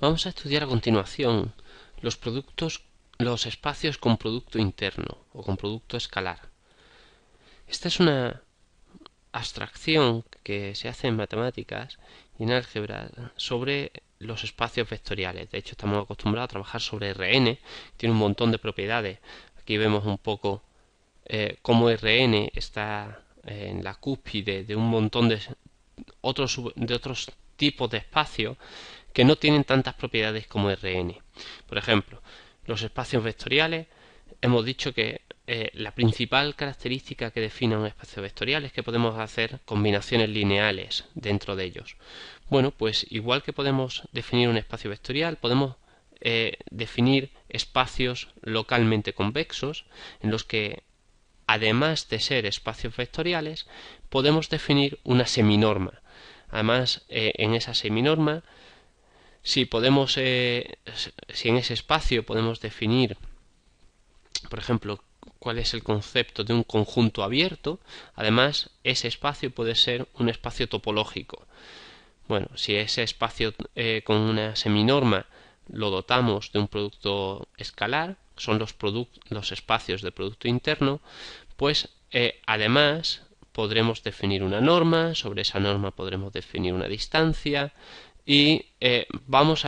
Vamos a estudiar a continuación los espacios con producto interno o con producto escalar. Esta es una abstracción que se hace en matemáticas y en álgebra sobre los espacios vectoriales. De hecho, estamos acostumbrados a trabajar sobre Rn, tiene un montón de propiedades. Aquí vemos un poco cómo Rn está en la cúspide de un montón de otros tipos de espacios que no tienen tantas propiedades como Rn. Por ejemplo, los espacios vectoriales, hemos dicho que la principal característica que define un espacio vectorial es que podemos hacer combinaciones lineales dentro de ellos. Bueno, pues igual que podemos definir un espacio vectorial, podemos definir espacios localmente convexos en los que, además de ser espacios vectoriales, podemos definir una seminorma. Además, en esa seminorma, si en ese espacio podemos definir, por ejemplo, cuál es el concepto de un conjunto abierto, además ese espacio puede ser un espacio topológico. Bueno, si ese espacio con una seminorma lo dotamos de un producto escalar, son los espacios de producto interno, pues además podremos definir una norma, sobre esa norma podremos definir una distancia y vamos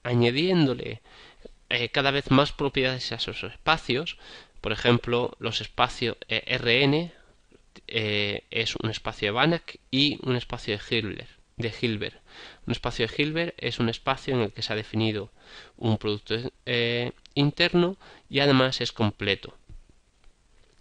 añadiéndole cada vez más propiedades a esos espacios. Por ejemplo, los espacios Rn es un espacio de Banach y un espacio de Hilbert. Un espacio de Hilbert es un espacio en el que se ha definido un producto interno y además es completo.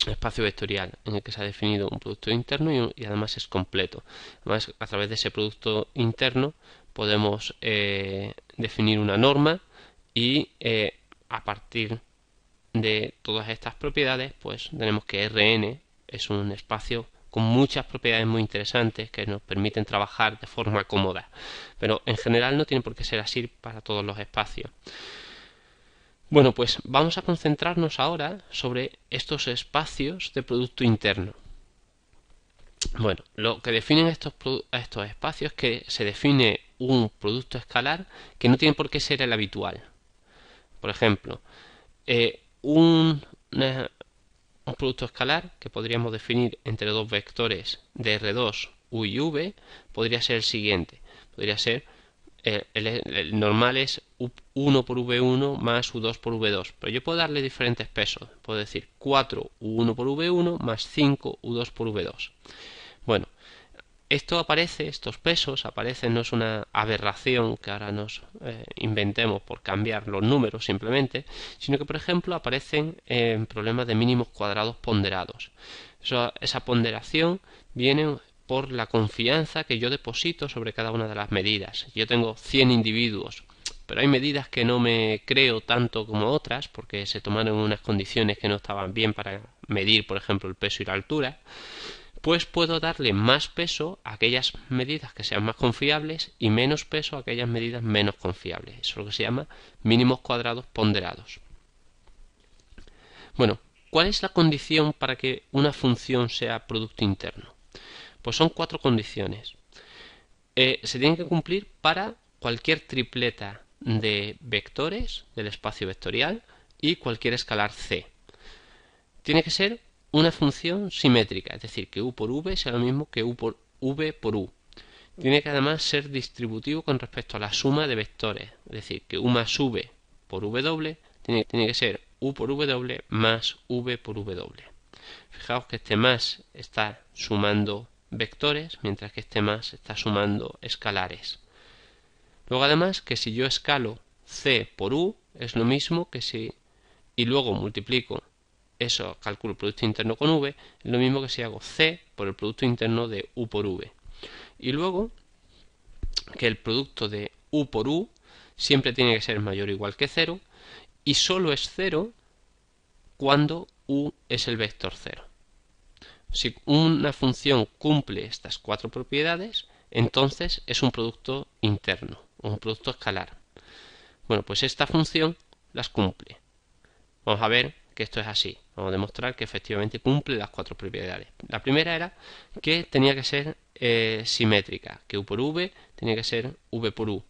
Espacio vectorial en el que se ha definido un producto interno y además es completo. Además, a través de ese producto interno podemos definir una norma y a partir de todas estas propiedades pues tenemos que Rn es un espacio con muchas propiedades muy interesantes que nos permiten trabajar de forma cómoda, pero en general no tiene por qué ser así para todos los espacios. Bueno, pues vamos a concentrarnos ahora sobre estos espacios de producto interno. Bueno, lo que definen estos espacios es que se define un producto escalar que no tiene por qué ser el habitual. Por ejemplo, un producto escalar que podríamos definir entre dos vectores de R2, U y V podría ser el siguiente. Podría ser el normal es U1 por V1 más U2 por V2, pero yo puedo darle diferentes pesos. Puedo decir 4 U1 por V1 más 5 U2 por V2. Bueno, estos pesos aparecen, no es una aberración que ahora nos inventemos por cambiar los números simplemente, sino que por ejemplo aparecen en problemas de mínimos cuadrados ponderados. Esa ponderación viene por la confianza que yo deposito sobre cada una de las medidas. Yo tengo 100 individuos, pero hay medidas que no me creo tanto como otras porque se tomaron unas condiciones que no estaban bien para medir, por ejemplo, el peso y la altura. Pues puedo darle más peso a aquellas medidas que sean más confiables y menos peso a aquellas medidas menos confiables. Eso es lo que se llama mínimos cuadrados ponderados. Bueno, ¿cuál es la condición para que una función sea producto interno? Pues son 4 condiciones. Se tienen que cumplir para cualquier tripleta de vectores del espacio vectorial y cualquier escalar C. Tiene que ser una función simétrica, es decir, que U por V sea lo mismo que U por V por U. Tiene que además ser distributivo con respecto a la suma de vectores, es decir, que U más V por W tiene que ser U por W más V por W. Fijaos que este más está sumando vectores, mientras que este más está sumando escalares. Luego además que si yo escalo C por U es lo mismo que si y luego multiplico eso, calculo el producto interno con V, es lo mismo que si hago C por el producto interno de U por V. Y luego que el producto de U por U siempre tiene que ser mayor o igual que 0 y solo es 0 cuando U es el vector 0. Si una función cumple estas 4 propiedades, entonces es un producto interno, o un producto escalar. Bueno, pues esta función las cumple. Vamos a ver que esto es así. Vamos a demostrar que efectivamente cumple las 4 propiedades. La primera era que tenía que ser simétrica, que U por V tenía que ser V por U.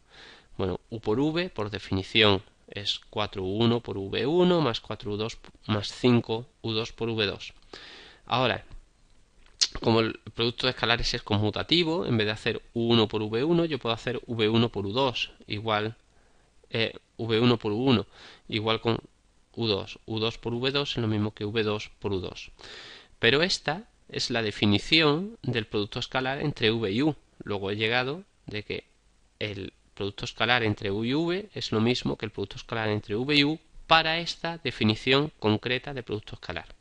Bueno, u por v, por definición, es 4u1 por v1 más 4u2 más 5u2 por v2. Ahora, como el producto de escalares es conmutativo, en vez de hacer u1 por v1, yo puedo hacer v1 por u2, igual v1 por u1, igual con u2. u2 por v2 es lo mismo que v2 por u2. Pero esta es la definición del producto escalar entre v y u. Luego he llegado de que el producto escalar entre u y v es lo mismo que el producto escalar entre v y u para esta definición concreta de producto escalar.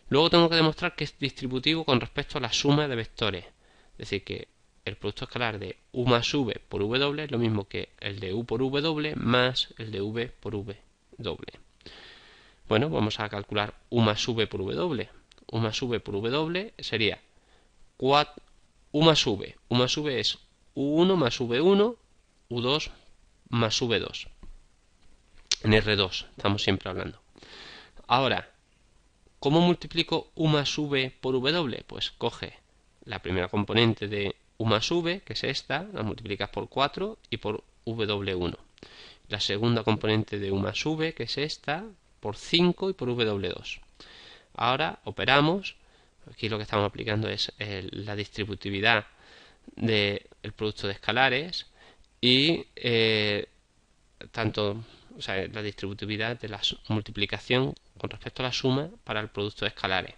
Luego tengo que demostrar que es distributivo con respecto a la suma de vectores. Es decir, que el producto escalar de u más v por w es lo mismo que el de u por w más el de v por w. Bueno, vamos a calcular u más v por w. U más v por w sería 4, u más v. U más v es u1 más v1, u2 más v2. En R2 estamos siempre hablando. Ahora, ¿cómo multiplico u más v por w? Pues coge la primera componente de u más v, que es esta, la multiplicas por 4 y por w1. La segunda componente de u más v, que es esta, por 5 y por w2. Ahora operamos, aquí lo que estamos aplicando es la distributividad del producto de escalares y la distributividad de la multiplicación con respecto a la suma para el producto de escalares.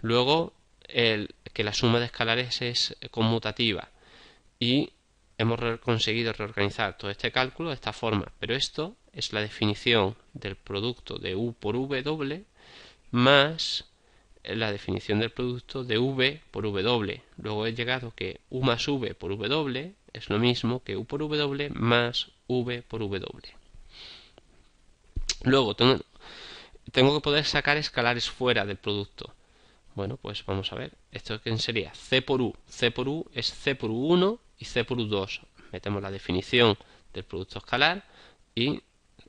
Luego, que la suma de escalares es conmutativa y hemos conseguido reorganizar todo este cálculo de esta forma, pero esto es la definición del producto de u por w más la definición del producto de v por w. Luego he llegado que u más v por w es lo mismo que u por w más v por w. Luego tengo que poder sacar escalares fuera del producto. Bueno, pues vamos a ver. ¿Esto quién sería? C por u. C por u es C por u1 y C por u2. Metemos la definición del producto escalar y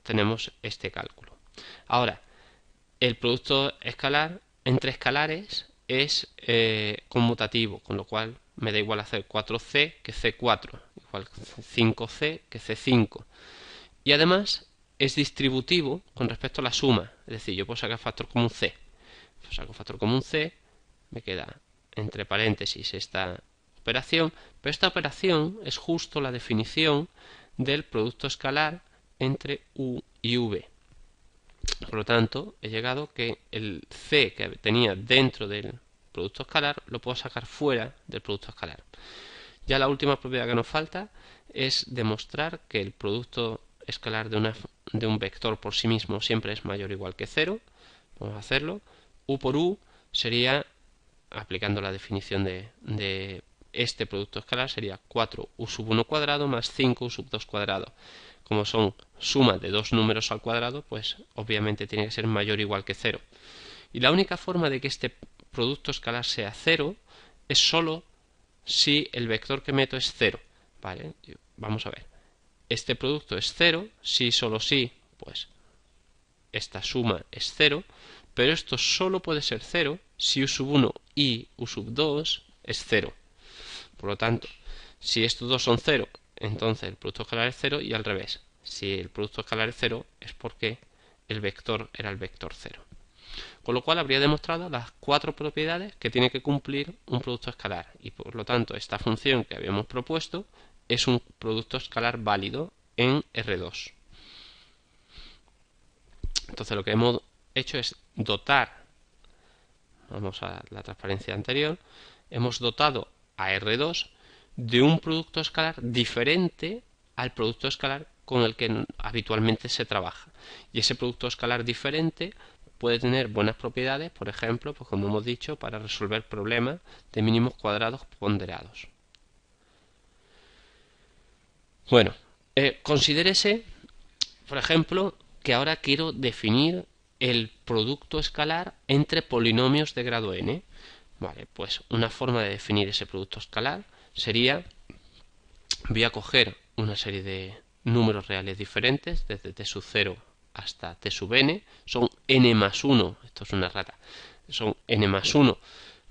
tenemos este cálculo. Ahora, el producto escalar entre escalares es conmutativo, con lo cual me da igual hacer 4c que c4, igual 5c que c5. Y además es distributivo con respecto a la suma, es decir, yo puedo sacar factor común c. Pues saco factor común c, me queda entre paréntesis esta operación, pero esta operación es justo la definición del producto escalar entre u y v. Por lo tanto, he llegado que el c que tenía dentro del producto escalar lo puedo sacar fuera del producto escalar. Ya la última propiedad que nos falta es demostrar que el producto escalar de un vector por sí mismo siempre es mayor o igual que 0. Vamos a hacerlo. U por u sería, aplicando la definición de este producto escalar, sería 4u sub 1 cuadrado más 5u sub 2 cuadrado. Como son sumas de dos números al cuadrado, pues obviamente tiene que ser mayor o igual que 0. Y la única forma de que este producto escalar sea 0 es solo si el vector que meto es 0. ¿Vale? Vamos a ver. Este producto es 0, si solo si, pues esta suma es 0, pero esto solo puede ser 0 si u sub 1 y u sub 2 es 0. Por lo tanto, si estos dos son 0, entonces el producto escalar es 0 y al revés. Si el producto escalar es 0 es porque el vector era el vector 0. Con lo cual habría demostrado las 4 propiedades que tiene que cumplir un producto escalar. Y por lo tanto esta función que habíamos propuesto es un producto escalar válido en R2. Entonces lo que hemos hecho es dotar, vamos a la transparencia anterior, hemos dotado a R2 de un producto escalar diferente al producto escalar con el que habitualmente se trabaja. Y ese producto escalar diferente puede tener buenas propiedades, por ejemplo, pues como hemos dicho, para resolver problemas de mínimos cuadrados ponderados. Bueno, considérese, por ejemplo, que ahora quiero definir el producto escalar entre polinomios de grado n. Vale, pues una forma de definir ese producto escalar sería, voy a coger una serie de números reales diferentes, desde t sub 0 hasta t sub n, son n más 1, esto es una rata, son n más 1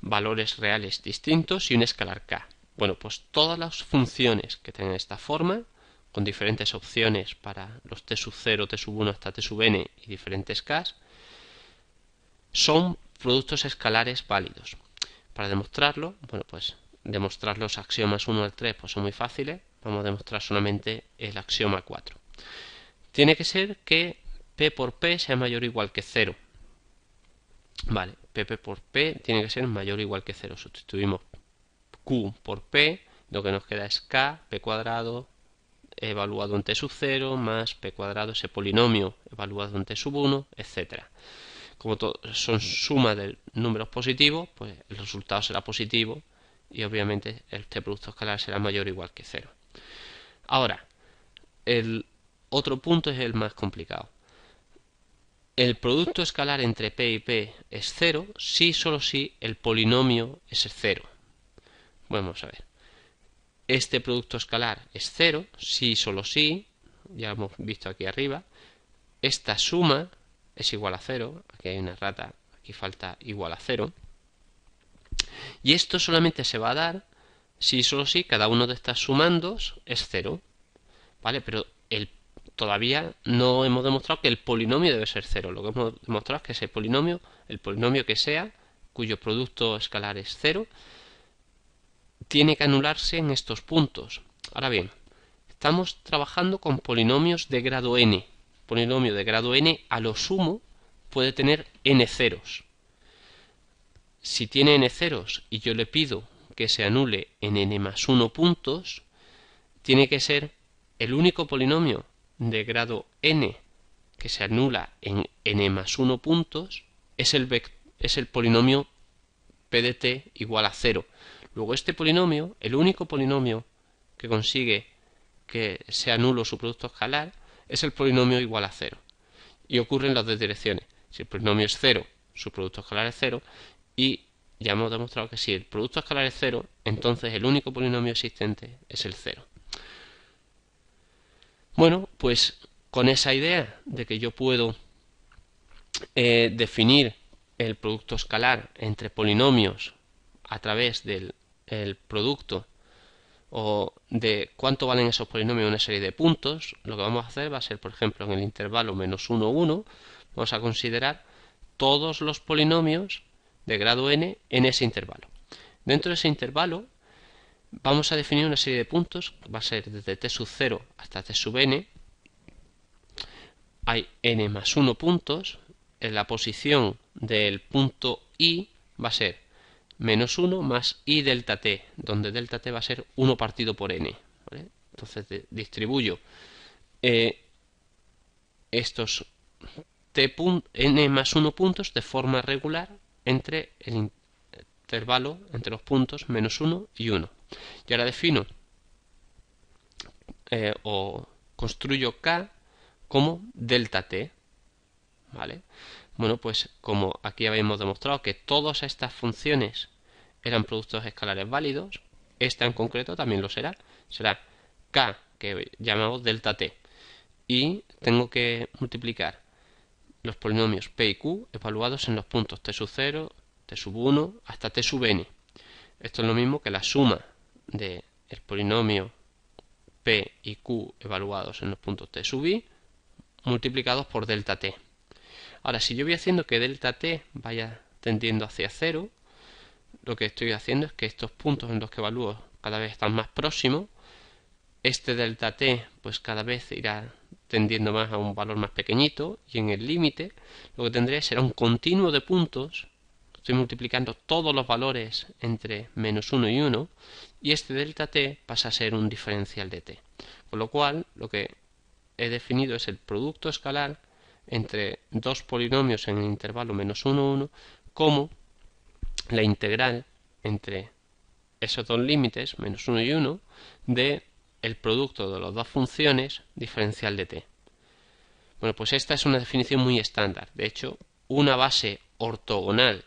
valores reales distintos y un escalar k. Bueno, pues todas las funciones que tengan esta forma, con diferentes opciones para los t sub 0, t sub 1 hasta t sub n y diferentes k, son productos escalares válidos. Para demostrarlo, bueno, pues demostrar los axiomas 1 al 3 pues son muy fáciles. Vamos a demostrar solamente el axioma 4. Tiene que ser que P por P sea mayor o igual que 0. Vale, PP por P tiene que ser mayor o igual que 0. Sustituimos Q por P, lo que nos queda es K, P cuadrado, evaluado en T sub 0, más P cuadrado, ese polinomio evaluado en T sub 1, etc. Como son suma de números positivos, pues el resultado será positivo y obviamente este producto escalar será mayor o igual que 0. Ahora, el otro punto es el más complicado. El producto escalar entre P y P es 0 si solo si el polinomio es 0. Vamos a ver. Este producto escalar es 0 si solo si, ya lo hemos visto aquí arriba, esta suma es igual a 0, aquí hay una rata, aquí falta igual a 0, y esto solamente se va a dar si solo si cada uno de estas sumandos es 0, ¿vale? Pero todavía no hemos demostrado que el polinomio debe ser 0. Lo que hemos demostrado es que ese polinomio, el polinomio que sea, cuyo producto escalar es 0, tiene que anularse en estos puntos. Ahora bien, estamos trabajando con polinomios de grado n. Polinomio de grado n a lo sumo puede tener n ceros. Si tiene n ceros y yo le pido que se anule en n más 1 puntos, tiene que ser el único polinomio de grado n que se anula en n más 1 puntos es el polinomio p de t igual a 0. Luego este polinomio, el único polinomio que consigue que sea nulo su producto escalar, es el polinomio igual a 0. Y ocurre en las dos direcciones. Si el polinomio es 0, su producto escalar es 0. Y ya hemos demostrado que si el producto escalar es 0, entonces el único polinomio existente es el 0. Bueno, pues con esa idea de que yo puedo definir el producto escalar entre polinomios a través del producto o de cuánto valen esos polinomios en una serie de puntos, lo que vamos a hacer va a ser, por ejemplo, en el intervalo menos 1, 1, vamos a considerar todos los polinomios de grado n en ese intervalo. Dentro de ese intervalo vamos a definir una serie de puntos, va a ser desde t sub 0 hasta t sub n. Hay n más 1 puntos. En la posición del punto i va a ser menos 1 más i delta t, donde delta t va a ser 1 partido por n, ¿vale? Entonces distribuyo estos n más 1 puntos de forma regular entre el intervalo, entre los puntos menos 1 y 1. Y ahora defino o construyo k como delta t, ¿vale? Bueno, pues como aquí habíamos demostrado que todas estas funciones eran productos escalares válidos, esta en concreto también lo será. Será k, que llamamos delta t. Y tengo que multiplicar los polinomios p y q evaluados en los puntos t sub 0, t sub 1 hasta t sub n. Esto es lo mismo que la suma del polinomio p y q evaluados en los puntos t sub i multiplicados por delta t. Ahora, si yo voy haciendo que delta t vaya tendiendo hacia 0, lo que estoy haciendo es que estos puntos en los que evalúo cada vez están más próximos, este delta t pues cada vez irá tendiendo más a un valor más pequeñito, y en el límite lo que tendré será un continuo de puntos. Estoy multiplicando todos los valores entre menos 1 y 1, y este delta t pasa a ser un diferencial de t. Con lo cual, lo que he definido es el producto escalar entre dos polinomios en el intervalo menos 1, 1, como la integral entre esos dos límites, menos 1 y 1, de el producto de las dos funciones diferencial de t. Bueno, pues esta es una definición muy estándar. De hecho, una base ortogonal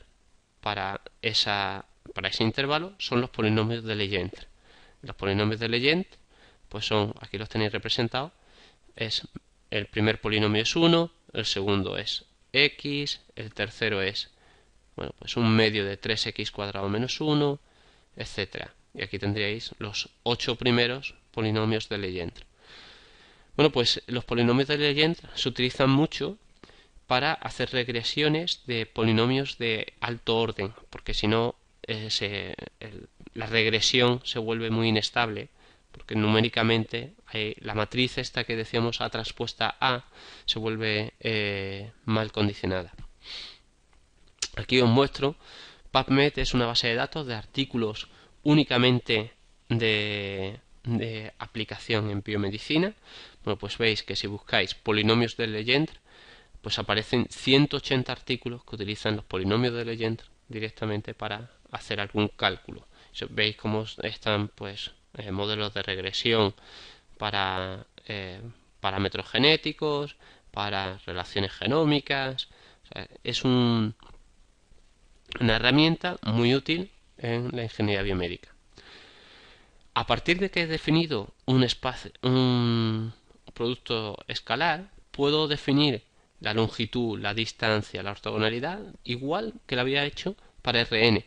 para ese intervalo son los polinomios de Legendre. Los polinomios de Legendre, pues son, aquí los tenéis representados, el primer polinomio es 1, el segundo es x, el tercero es, bueno, pues un medio de 3x cuadrado menos 1, etc. Y aquí tendríais los 8 primeros polinomios de Legendre. Bueno, pues los polinomios de Legendre se utilizan mucho para hacer regresiones de polinomios de alto orden, porque si no la regresión se vuelve muy inestable, porque numéricamente la matriz esta que decíamos A transpuesta A se vuelve mal condicionada. Aquí os muestro, PubMed es una base de datos de artículos únicamente de aplicación en biomedicina. Bueno, pues veis que si buscáis polinomios de Legendre, pues aparecen 180 artículos que utilizan los polinomios de Legendre directamente para hacer algún cálculo. Veis cómo están pues modelos de regresión para parámetros genéticos, para relaciones genómicas. O sea, es una herramienta muy útil en la ingeniería biomédica. A partir de que he definido un producto escalar, puedo definir la longitud, la distancia, la ortogonalidad, igual que lo había hecho para Rn.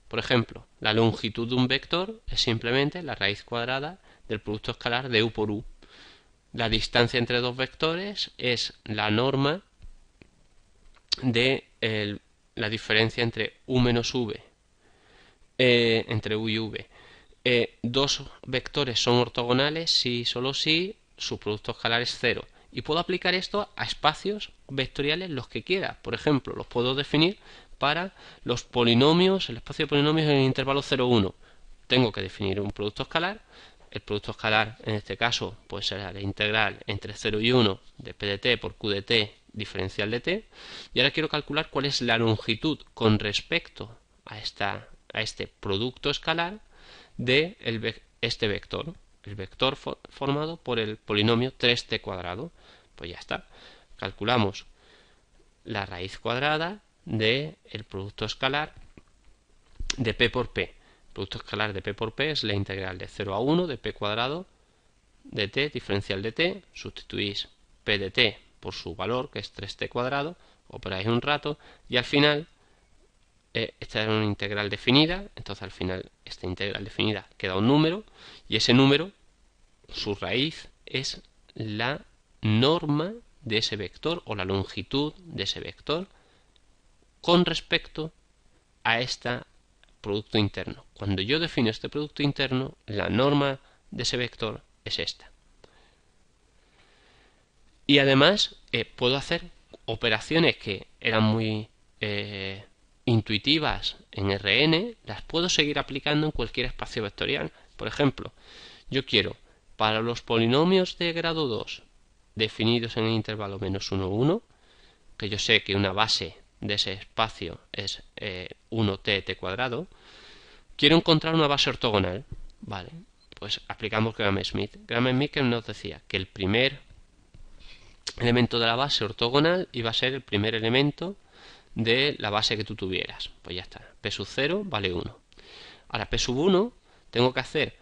Por ejemplo, la longitud de un vector es simplemente la raíz cuadrada del producto escalar de u por u. La distancia entre dos vectores es la norma de la diferencia entre u menos v, entre u y v. Dos vectores son ortogonales si solo si su producto escalar es 0. Y puedo aplicar esto a espacios vectoriales los que quiera. Por ejemplo, los puedo definir para los polinomios, el espacio de polinomios en el intervalo 0, 1. Tengo que definir un producto escalar. El producto escalar, en este caso, pues será la integral entre 0 y 1 de p de t por q de t diferencial de t. Y ahora quiero calcular cuál es la longitud con respecto a este producto escalar de este vector. El vector formado por el polinomio 3t cuadrado. Pues ya está. Calculamos la raíz cuadrada del producto escalar de p por p. El producto escalar de p por p es la integral de 0 a 1 de p cuadrado de t diferencial de t. Sustituís p de t por su valor, que es 3t cuadrado, operáis un rato y al final esta es una integral definida, entonces al final esta integral definida queda un número y ese número, su raíz es la norma de ese vector o la longitud de ese vector con respecto a este producto interno. Cuando yo defino este producto interno, la norma de ese vector es esta. Y además puedo hacer operaciones que eran muy intuitivas en Rn, las puedo seguir aplicando en cualquier espacio vectorial. Por ejemplo, yo quiero para los polinomios de grado 2 definidos en el intervalo menos 1, 1, que yo sé que una base de ese espacio es 1t cuadrado, quiero encontrar una base ortogonal. Vale, pues aplicamos Gram-Schmidt. Gram-Schmidt que nos decía que el primer elemento de la base ortogonal iba a ser el primer elemento de la base que tú tuvieras. Pues ya está. P sub 0 vale 1. Ahora P sub 1 tengo que hacer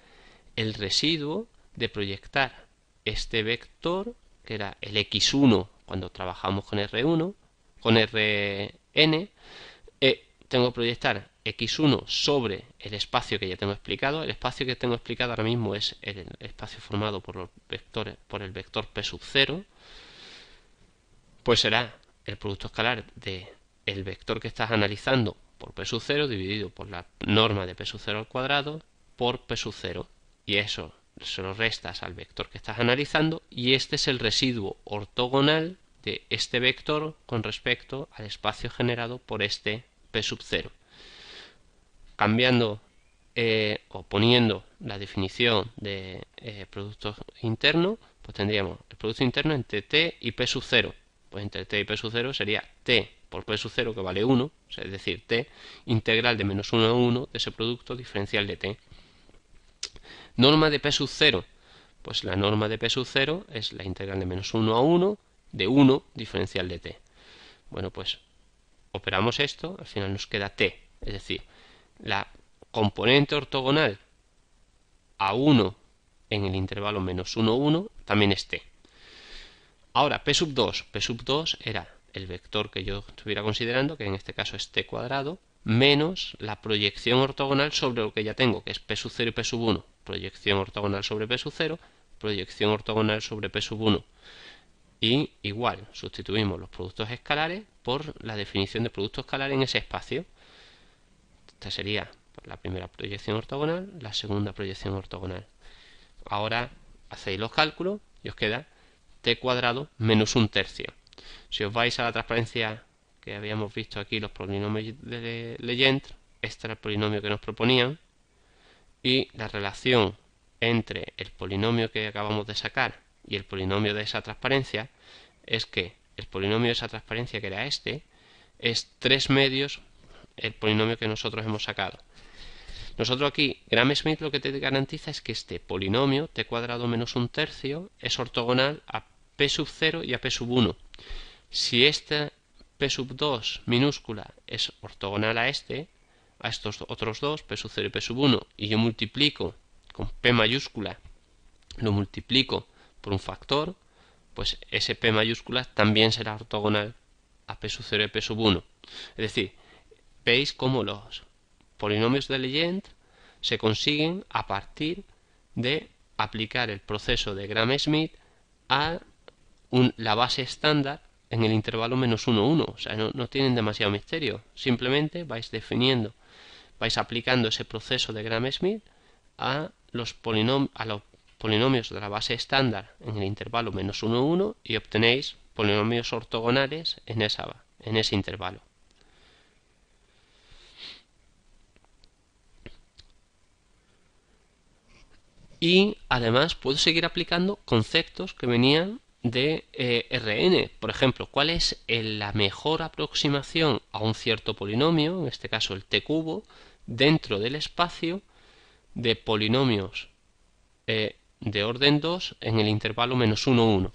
el residuo de proyectar este vector, que era el x1 cuando trabajamos con R1, con Rn, tengo que proyectar x1 sobre el espacio que ya tengo explicado. El espacio que tengo explicado ahora mismo es el espacio formado por los vectores, por el vector P sub 0, pues será el producto escalar de el vector que estás analizando por P sub 0 dividido por la norma de P sub 0 al cuadrado por P sub 0, y eso se lo restas al vector que estás analizando, y este es el residuo ortogonal de este vector con respecto al espacio generado por este P sub 0. Cambiando o poniendo la definición de producto interno, pues tendríamos el producto interno entre t y P sub 0. Pues entre t y P sub 0 sería t por P sub 0, que vale 1, o sea, es decir, t integral de menos 1 a 1 de ese producto diferencial de t. Norma de P sub 0. Pues la norma de P sub 0 es la integral de menos 1 a 1 de 1 diferencial de t. Bueno, pues operamos esto, al final nos queda t, es decir, la componente ortogonal a 1 en el intervalo menos 1, 1 también es t. Ahora, P sub 2. P sub 2 era el vector que yo estuviera considerando, que en este caso es t cuadrado, menos la proyección ortogonal sobre lo que ya tengo, que es P sub 0 y P sub 1. Proyección ortogonal sobre P sub 0, proyección ortogonal sobre P sub 1. Y igual, sustituimos los productos escalares por la definición de producto escalar en ese espacio. Esta sería la primera proyección ortogonal, la segunda proyección ortogonal. Ahora hacéis los cálculos y os queda t cuadrado menos un tercio. Si os vais a la transparencia que habíamos visto aquí, los polinomios de Legendre, este era el polinomio que nos proponían, y la relación entre el polinomio que acabamos de sacar y el polinomio de esa transparencia es que el polinomio de esa transparencia, que era este, es 3 medios el polinomio que nosotros hemos sacado. Nosotros aquí, Gram-Schmidt lo que te garantiza es que este polinomio, t cuadrado menos un tercio, es ortogonal a p sub 0 y a p sub 1. Si esta p sub 2 minúscula es ortogonal a estos otros dos, p sub 0 y p sub 1, y yo multiplico con p mayúscula, lo multiplico por un factor, pues ese p mayúscula también será ortogonal a p sub 0 y p sub 1. Es decir, veis cómo los polinomios de Legendre se consiguen a partir de aplicar el proceso de Gram-Schmidt a la base estándar en el intervalo menos 1, 1. O sea, no tienen demasiado misterio. Simplemente vais aplicando ese proceso de Gram-Schmidt a los polinomios de la base estándar en el intervalo menos 1, 1 y obtenéis polinomios ortogonales en ese intervalo. Y además puedo seguir aplicando conceptos que venían de Rn. Por ejemplo, ¿cuál es la mejor aproximación a un cierto polinomio, en este caso el t cubo, dentro del espacio de polinomios de orden 2 en el intervalo menos 1, 1?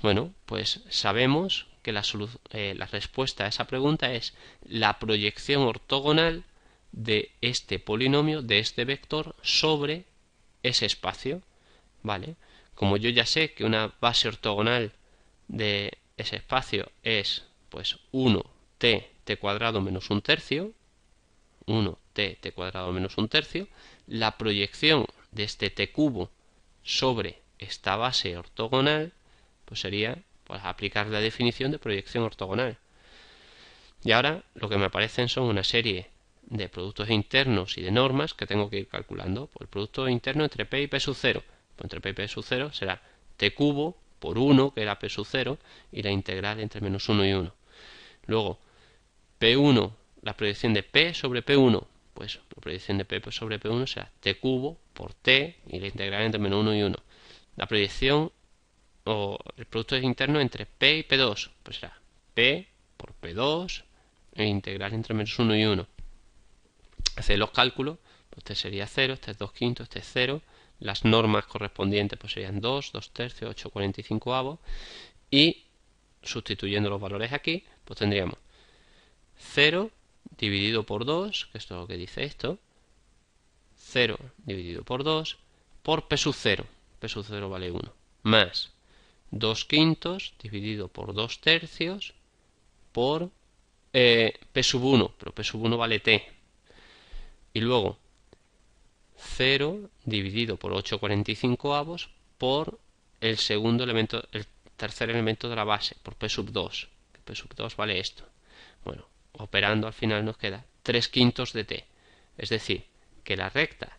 Bueno, pues sabemos que la respuesta a esa pregunta es la proyección ortogonal de este polinomio, de este vector, sobre ese espacio, ¿vale? Como yo ya sé que una base ortogonal de ese espacio es pues 1t cuadrado menos un tercio, 1t cuadrado menos un tercio, la proyección de este t cubo sobre esta base ortogonal pues sería pues, aplicar la definición de proyección ortogonal. Y ahora lo que me aparecen son una serie de productos internos y de normas que tengo que ir calculando. Pues el producto interno entre p y p sub 0. Pues entre p y p sub 0 será t cubo por 1, que era p sub 0, y la integral entre menos 1 y 1. Luego, p1, la proyección de p sobre p1. Pues la proyección de p sobre p1 será t cubo por t y la integral entre menos 1 y 1. La proyección o el producto interno entre p y p2. Pues será p por p2 e integral entre menos 1 y 1. Hacéis los cálculos, pues este sería 0, este es 2 quintos, este es 0, las normas correspondientes pues serían 2, 2 tercios, 8 45avos, y sustituyendo los valores aquí, pues tendríamos 0 dividido por 2, que esto es lo que dice esto, 0 dividido por 2, por p sub 0, p sub 0 vale 1, más 2 quintos dividido por 2 tercios por p sub 1, pero p sub 1 vale t. Y luego 0 dividido por 8 45avos por el tercer elemento de la base, por p sub 2. P sub 2 vale esto. Bueno, operando al final nos queda 3 quintos de t. Es decir, que la recta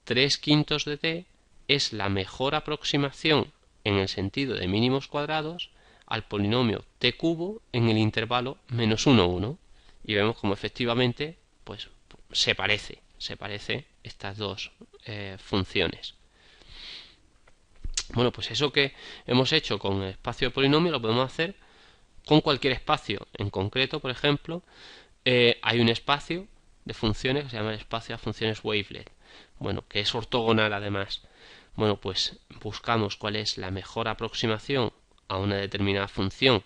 3 quintos de t es la mejor aproximación en el sentido de mínimos cuadrados al polinomio t cubo en el intervalo menos 1, 1. Y vemos como efectivamente pues se parece estas dos funciones. Bueno, pues eso que hemos hecho con el espacio de polinomio lo podemos hacer con cualquier espacio. En concreto, por ejemplo, hay un espacio de funciones que se llama el espacio de funciones wavelet, bueno, que es ortogonal además. Bueno, pues buscamos cuál es la mejor aproximación a una determinada función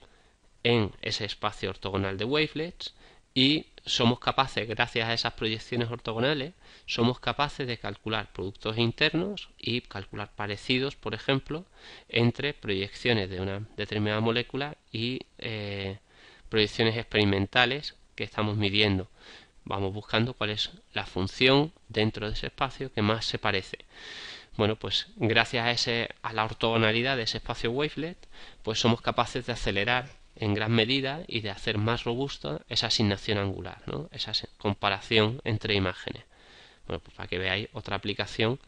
en ese espacio ortogonal de wavelets y somos capaces, gracias a esas proyecciones ortogonales, somos capaces de calcular productos internos y calcular parecidos, por ejemplo, entre proyecciones de una determinada molécula y proyecciones experimentales que estamos midiendo. Vamos buscando cuál es la función dentro de ese espacio que más se parece. Bueno, pues gracias a la ortogonalidad de ese espacio wavelet, pues somos capaces de acelerar en gran medida y de hacer más robusta esa asignación angular, ¿no? Esa comparación entre imágenes. Bueno, pues para que veáis otra aplicación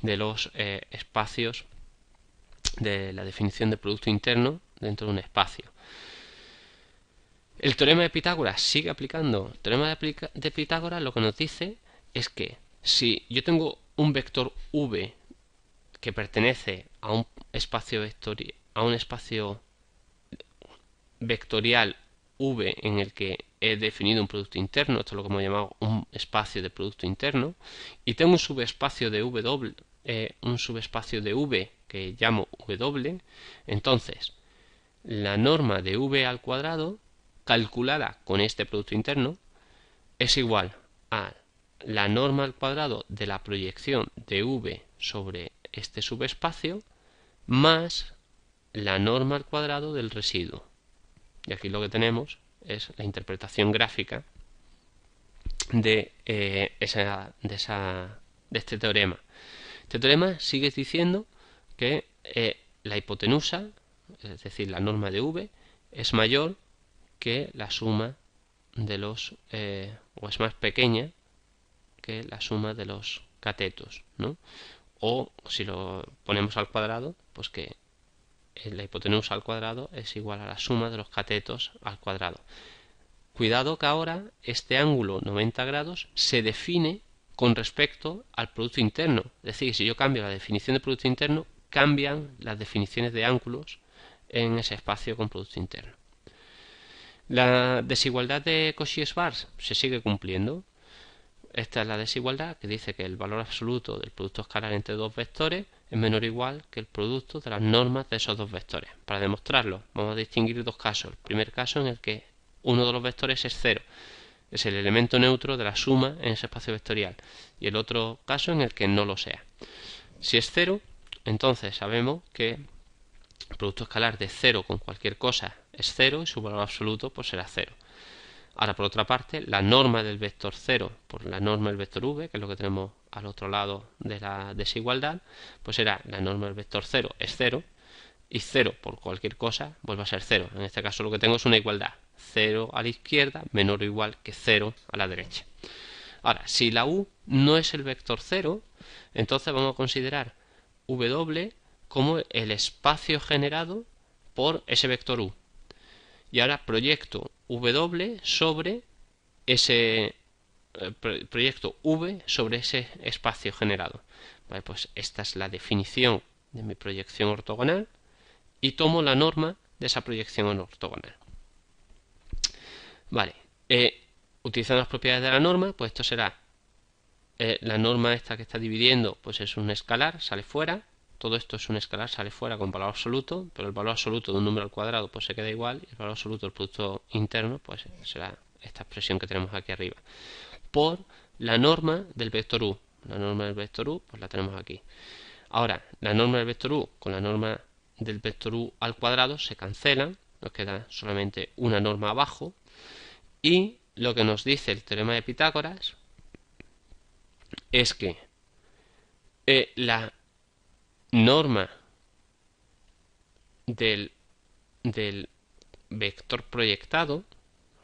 de los espacios, de la definición de producto interno dentro de un espacio. El teorema de Pitágoras sigue aplicando. El teorema de Pitágoras lo que nos dice es que si yo tengo un vector v que pertenece a un espacio vectorial v en el que he definido un producto interno, esto es lo que hemos llamado un espacio de producto interno, y tengo un subespacio de v que llamo w, entonces la norma de v al cuadrado calculada con este producto interno es igual a la norma al cuadrado de la proyección de v sobre este subespacio más la norma al cuadrado del residuo. Y aquí lo que tenemos es la interpretación gráfica de este teorema. Este teorema sigue diciendo que la hipotenusa, es decir, la norma de v, es mayor que la suma de los, o es más pequeña que la suma de los catetos, ¿no? O si lo ponemos al cuadrado, pues que la hipotenusa al cuadrado es igual a la suma de los catetos al cuadrado. Cuidado que ahora este ángulo 90 grados se define con respecto al producto interno. Es decir, si yo cambio la definición de producto interno, cambian las definiciones de ángulos en ese espacio con producto interno. La desigualdad de Cauchy-Schwarz se sigue cumpliendo. Esta es la desigualdad que dice que el valor absoluto del producto escalar entre dos vectores es menor o igual que el producto de las normas de esos dos vectores. Para demostrarlo, vamos a distinguir dos casos. El primer caso en el que uno de los vectores es 0, es el elemento neutro de la suma en ese espacio vectorial, y el otro caso en el que no lo sea. Si es 0, entonces sabemos que el producto escalar de 0 con cualquier cosa es 0 y su valor absoluto pues será 0. Ahora, por otra parte, la norma del vector 0 por la norma del vector v, que es lo que tenemos al otro lado de la desigualdad, pues será la norma del vector 0 es 0, y 0 por cualquier cosa vuelve a ser 0. En este caso lo que tengo es una igualdad. 0 a la izquierda menor o igual que 0 a la derecha. Ahora, si la u no es el vector 0, entonces vamos a considerar w como el espacio generado por ese vector u. Y ahora proyecto w sobre ese proyecto v sobre ese espacio generado. Vale, pues esta es la definición de mi proyección ortogonal y tomo la norma de esa proyección ortogonal. Vale, utilizando las propiedades de la norma, pues esto será la norma esta que está dividiendo, pues es un escalar, sale fuera. Todo esto es un escalar, sale fuera con valor absoluto, pero el valor absoluto de un número al cuadrado pues se queda igual, y el valor absoluto del producto interno pues será esta expresión que tenemos aquí arriba, por la norma del vector u. La norma del vector u pues la tenemos aquí. Ahora, la norma del vector u con la norma del vector u al cuadrado se cancelan, nos queda solamente una norma abajo, y lo que nos dice el teorema de Pitágoras es que la norma del vector proyectado,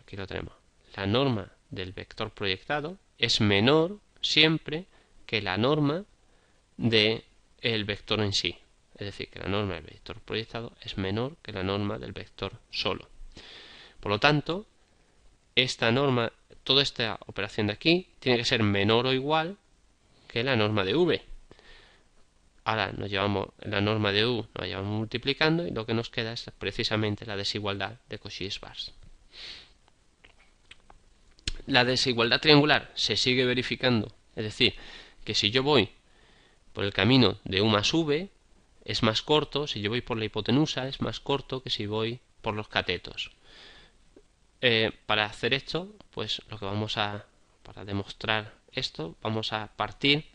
aquí lo tenemos, la norma del vector proyectado es menor siempre que la norma del vector en sí. Es decir, que la norma del vector proyectado es menor que la norma del vector solo. Por lo tanto, esta norma, toda esta operación de aquí, tiene que ser menor o igual que la norma de v. Ahora nos llevamos la norma de u, nos llevamos multiplicando, y lo que nos queda es precisamente la desigualdad de Cauchy-Schwarz. La desigualdad triangular se sigue verificando, es decir, que si yo voy por el camino de u más v, es más corto, si yo voy por la hipotenusa es más corto que si voy por los catetos. Para hacer esto, pues lo que para demostrar esto, vamos a partir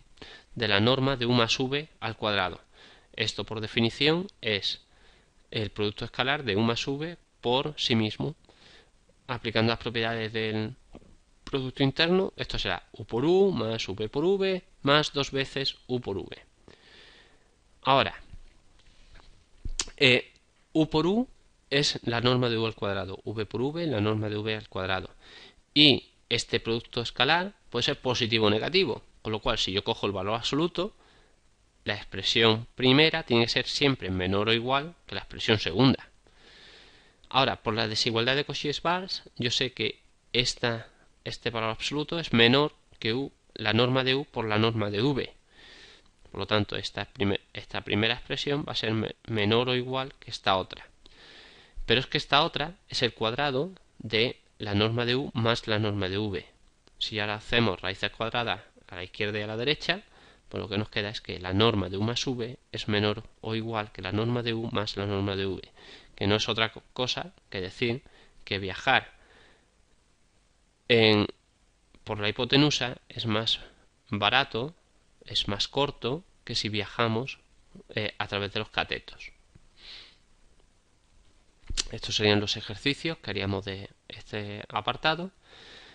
de la norma de u más v al cuadrado. Esto por definición es el producto escalar de u más v por sí mismo. Aplicando las propiedades del producto interno, esto será u por u más v por v más 2 veces u por v. Ahora, U por U es la norma de U al cuadrado, V por V la norma de V al cuadrado. Y este producto escalar puede ser positivo o negativo, con lo cual si yo cojo el valor absoluto, la expresión primera tiene que ser siempre menor o igual que la expresión segunda. Ahora, por la desigualdad de Cauchy-Schwarz, yo sé que este valor absoluto es menor que U, la norma de U por la norma de V. Por lo tanto, esta primera expresión va a ser menor o igual que esta otra. Pero es que esta otra es el cuadrado de la norma de U más la norma de V. Si ahora hacemos raíces cuadradas a la izquierda y a la derecha, pues lo que nos queda es que la norma de U más V es menor o igual que la norma de U más la norma de V, que no es otra cosa que decir que viajar por la hipotenusa es más barato, es más corto que si viajamos a través de los catetos. Estos serían los ejercicios que haríamos de este apartado.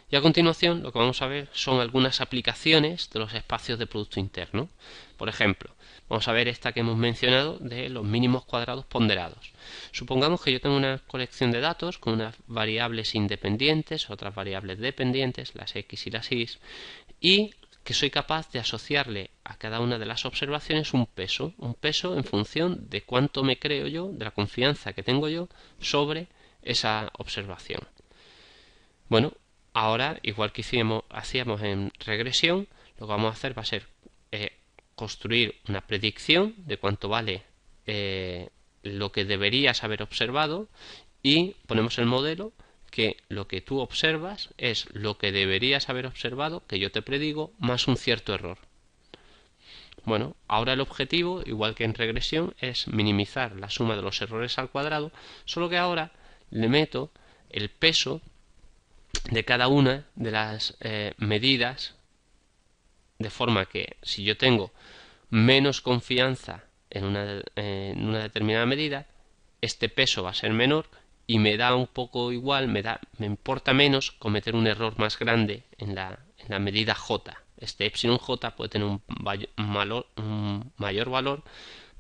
Y a continuación lo que vamos a ver son algunas aplicaciones de los espacios de producto interno. Por ejemplo, vamos a ver esta que hemos mencionado de los mínimos cuadrados ponderados. Supongamos que yo tengo una colección de datos con unas variables independientes, otras variables dependientes, las x y las y, y que soy capaz de asociarle a cada una de las observaciones un peso en función de cuánto me creo yo, de la confianza que tengo yo sobre esa observación. Bueno, ahora, igual que hacíamos en regresión, lo que vamos a hacer va a ser construir una predicción de cuánto vale lo que deberías haber observado y ponemos el modelo que lo que tú observas es lo que deberías haber observado, que yo te predigo, más un cierto error. Bueno, ahora el objetivo, igual que en regresión, es minimizar la suma de los errores al cuadrado, solo que ahora le meto el peso de cada una de las medidas, de forma que si yo tengo menos confianza en una determinada medida, este peso va a ser menor y me da un poco igual, me importa menos cometer un error más grande en la medida j. Este epsilon j puede tener un mayor valor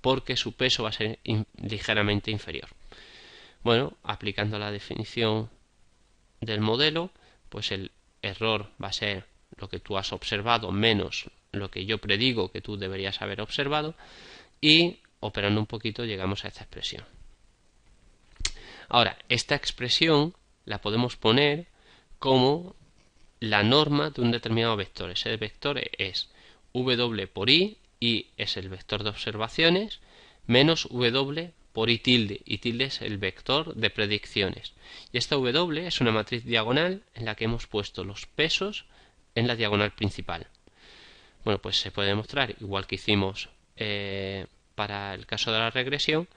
porque su peso va a ser ligeramente inferior. Bueno, aplicando la definición del modelo, pues el error va a ser lo que tú has observado menos lo que yo predigo que tú deberías haber observado, y operando un poquito llegamos a esta expresión. Ahora, esta expresión la podemos poner como la norma de un determinado vector. Ese vector es w por i es el vector de observaciones, menos w por i tilde es el vector de predicciones. Y esta w es una matriz diagonal en la que hemos puesto los pesos en la diagonal principal. Bueno, pues se puede demostrar, igual que hicimos para el caso de la regresión,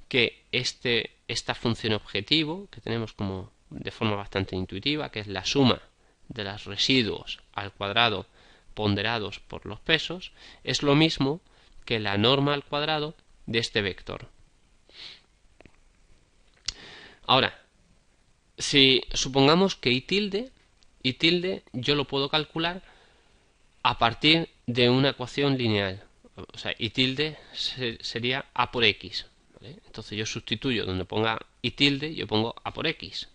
que esta función objetivo que tenemos como de forma bastante intuitiva, que es la suma de los residuos al cuadrado ponderados por los pesos, es lo mismo que la norma al cuadrado de este vector. Ahora, si supongamos que i tilde yo lo puedo calcular a partir de una ecuación lineal. O sea, i tilde sería a por x. ¿Vale? Entonces yo sustituyo donde ponga i tilde, yo pongo a por x.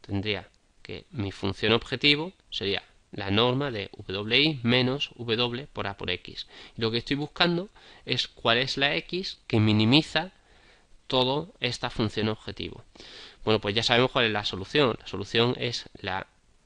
Tendría que mi función objetivo sería la norma de wi menos w por a por x. Y lo que estoy buscando es cuál es la x que minimiza toda esta función objetivo. Bueno, pues ya sabemos cuál es la solución. La solución es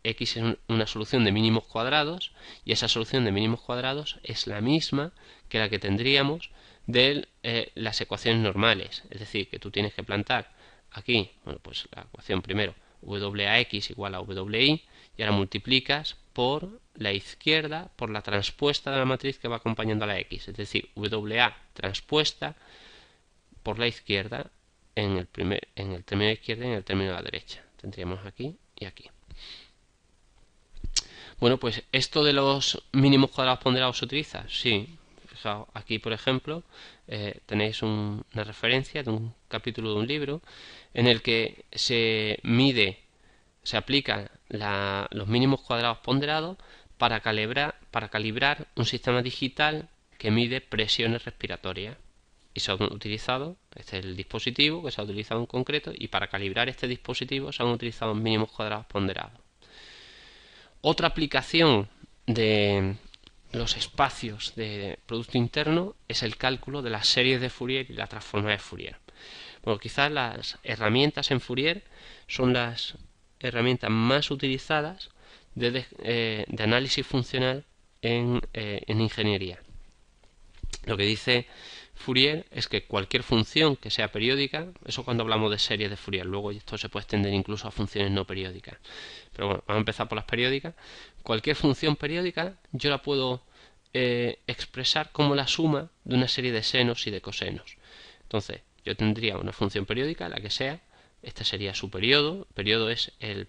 x es una solución de mínimos cuadrados, y esa solución de mínimos cuadrados es la misma que la que tendríamos de las ecuaciones normales. Es decir, que tú tienes que plantar aquí, bueno, pues la ecuación primero, wax igual a wi, y ahora multiplicas por la izquierda, por la transpuesta de la matriz que va acompañando a la x, es decir, wa transpuesta por la izquierda en el término de la izquierda y en el término de la derecha. Tendríamos aquí y aquí. Bueno, pues esto de los mínimos cuadrados ponderados se utiliza. Sí, fijaos, aquí por ejemplo tenéis una referencia de un capítulo de un libro en el que se aplican los mínimos cuadrados ponderados para calibrar un sistema digital que mide presiones respiratorias. y se han utilizado, este es el dispositivo que se ha utilizado en concreto, y para calibrar este dispositivo se han utilizado mínimos cuadrados ponderados. Otra aplicación de los espacios de producto interno es el cálculo de las series de Fourier y la transforma de Fourier. Bueno, quizás las herramientas en Fourier son las herramientas más utilizadas de análisis funcional en ingeniería. Lo que dice Fourier es que cualquier función que sea periódica, eso cuando hablamos de series de Fourier, luego esto se puede extender incluso a funciones no periódicas, pero bueno, vamos a empezar por las periódicas. Cualquier función periódica yo la puedo expresar como la suma de una serie de senos y de cosenos. Entonces yo tendría una función periódica, la que sea, este sería su periodo. Periodo es el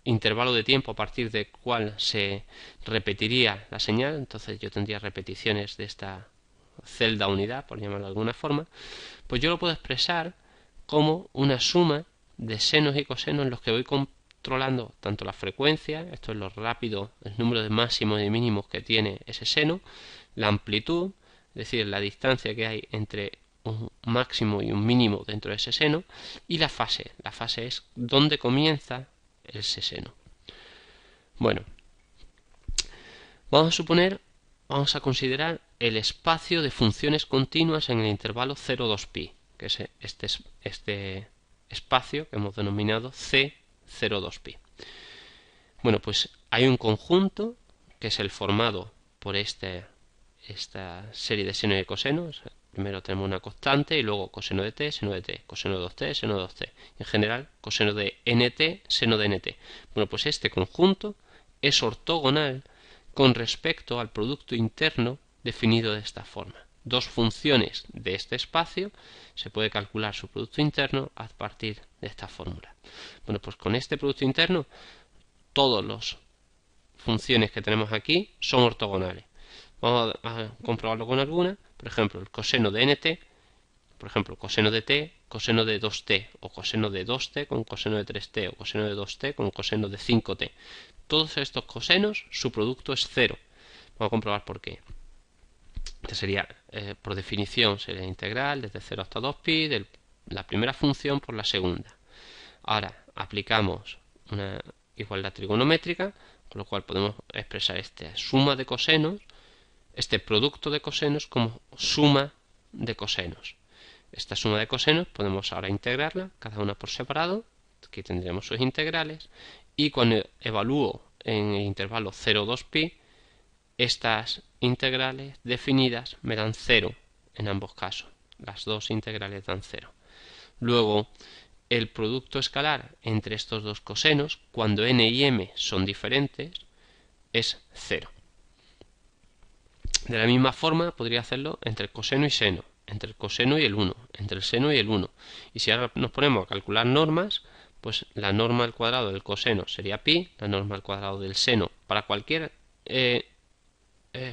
intervalo de tiempo a partir del cual se repetiría la señal. Entonces yo tendría repeticiones de esta celda unidad, por llamarlo de alguna forma. Pues yo lo puedo expresar como una suma de senos y cosenos en los que voy controlando tanto la frecuencia, esto es lo rápido, el número de máximos y mínimos que tiene ese seno, la amplitud, es decir, la distancia que hay entre un máximo y un mínimo dentro de ese seno, y la fase. La fase es donde comienza ese seno. Bueno, vamos a considerar el espacio de funciones continuas en el intervalo 0,2pi, que es este espacio que hemos denominado C02pi. Bueno, pues hay un conjunto que es el formado por esta serie de senos y cosenos. Primero tenemos una constante y luego coseno de t, seno de t, coseno de 2t, seno de 2t. En general, coseno de nt, seno de nt. Bueno, pues este conjunto es ortogonal con respecto al producto interno definido de esta forma. Dos funciones de este espacio, se puede calcular su producto interno a partir de esta fórmula. Bueno, pues con este producto interno, todas las funciones que tenemos aquí son ortogonales. Vamos a comprobarlo con alguna. Por ejemplo, el coseno de nt, por ejemplo, coseno de t, coseno de 2t, o coseno de 2t con coseno de 3t, o coseno de 2t con coseno de 5t. Todos estos cosenos, su producto es 0. Vamos a comprobar por qué. Este sería, por definición, sería integral desde 0 hasta 2pi de la primera función por la segunda. Ahora aplicamos una igualdad trigonométrica, con lo cual podemos expresar esta suma de cosenos, este producto de cosenos como suma de cosenos. Esta suma de cosenos podemos ahora integrarla, cada una por separado. Aquí tendríamos sus integrales. Y cuando evalúo en el intervalo 0,2pi, estas integrales definidas me dan 0 en ambos casos. Las dos integrales dan 0. Luego, el producto escalar entre estos dos cosenos, cuando n y m son diferentes, es 0. De la misma forma podría hacerlo entre el coseno y seno, entre el coseno y el 1, entre el seno y el 1. Y si ahora nos ponemos a calcular normas, pues la norma al cuadrado del coseno sería pi, la norma al cuadrado del seno para cualquier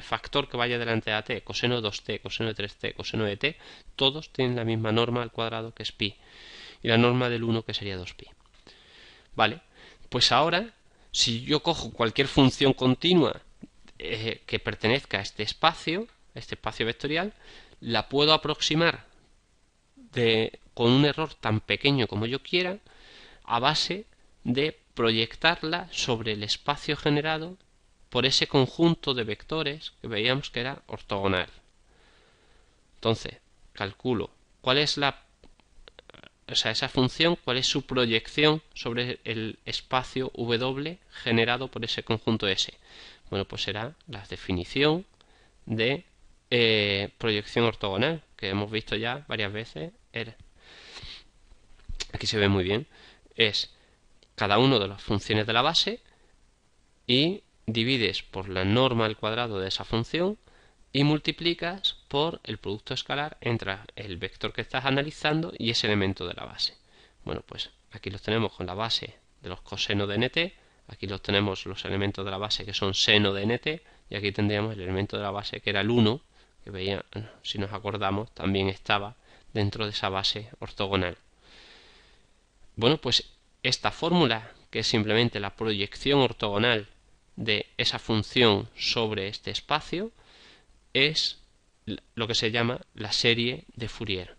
factor que vaya delante de a t, coseno de 2t, coseno de 3t, coseno de t, todos tienen la misma norma al cuadrado que es pi, y la norma del 1 que sería 2pi. Vale, pues ahora, si yo cojo cualquier función continua que pertenezca a este espacio vectorial, la puedo aproximar con un error tan pequeño como yo quiera, a base de proyectarla sobre el espacio generado por ese conjunto de vectores que veíamos que era ortogonal. Entonces, calculo cuál es esa función, cuál es su proyección sobre el espacio W generado por ese conjunto S. Bueno, pues será la definición de proyección ortogonal, que hemos visto ya varias veces. Aquí se ve muy bien. Es cada una de las funciones de la base y divides por la norma al cuadrado de esa función y multiplicas por el producto escalar entre el vector que estás analizando y ese elemento de la base. Bueno, pues aquí los tenemos con la base de los cosenos de nt, aquí los tenemos los elementos de la base que son seno de nt, y aquí tendríamos el elemento de la base que era el 1, que veía, si nos acordamos, también estaba dentro de esa base ortogonal. Bueno, pues esta fórmula, que es simplemente la proyección ortogonal de esa función sobre este espacio, es lo que se llama la serie de Fourier,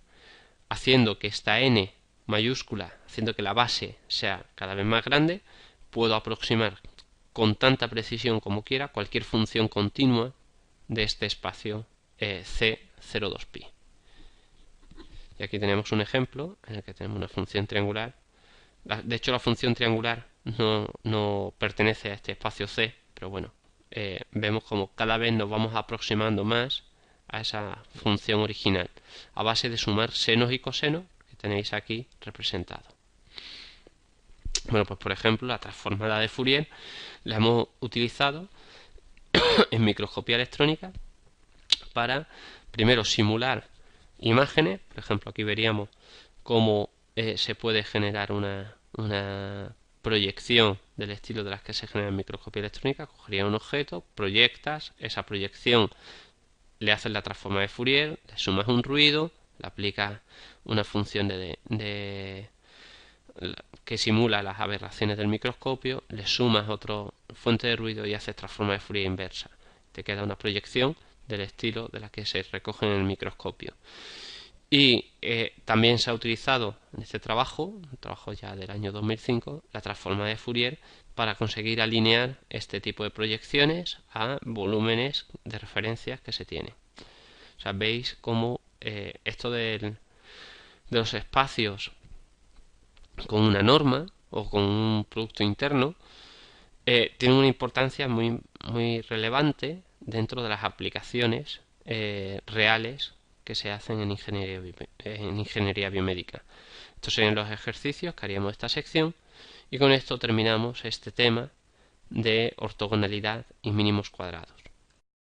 haciendo que esta n mayúscula, haciendo que la base sea cada vez más grande, puedo aproximar con tanta precisión como quiera cualquier función continua de este espacio C02pi. Y aquí tenemos un ejemplo en el que tenemos una función triangular. De hecho, la función triangular no pertenece a este espacio C, pero bueno, vemos como cada vez nos vamos aproximando más a esa función original, a base de sumar senos y cosenos que tenéis aquí representados. Bueno, pues por ejemplo, la transformada de Fourier la hemos utilizado en microscopía electrónica para primero simular imágenes. Por ejemplo, aquí veríamos cómo se puede generar una proyección del estilo de las que se genera en microscopía electrónica. Cogería un objeto, proyectas esa proyección, le haces la transforma de Fourier, le sumas un ruido, le aplicas una función que simula las aberraciones del microscopio, le sumas otra fuente de ruido y haces transforma de Fourier inversa. Te queda una proyección del estilo de la que se recoge en el microscopio. Y también se ha utilizado en este trabajo, un trabajo ya del año 2005, la transforma de Fourier para conseguir alinear este tipo de proyecciones a volúmenes de referencias que se tienen. O sea, veis cómo esto de los espacios con una norma o con un producto interno tiene una importancia muy relevante dentro de las aplicaciones reales que se hacen en ingeniería biomédica. Estos serían los ejercicios que haríamos esta sección, y con esto terminamos este tema de ortogonalidad y mínimos cuadrados.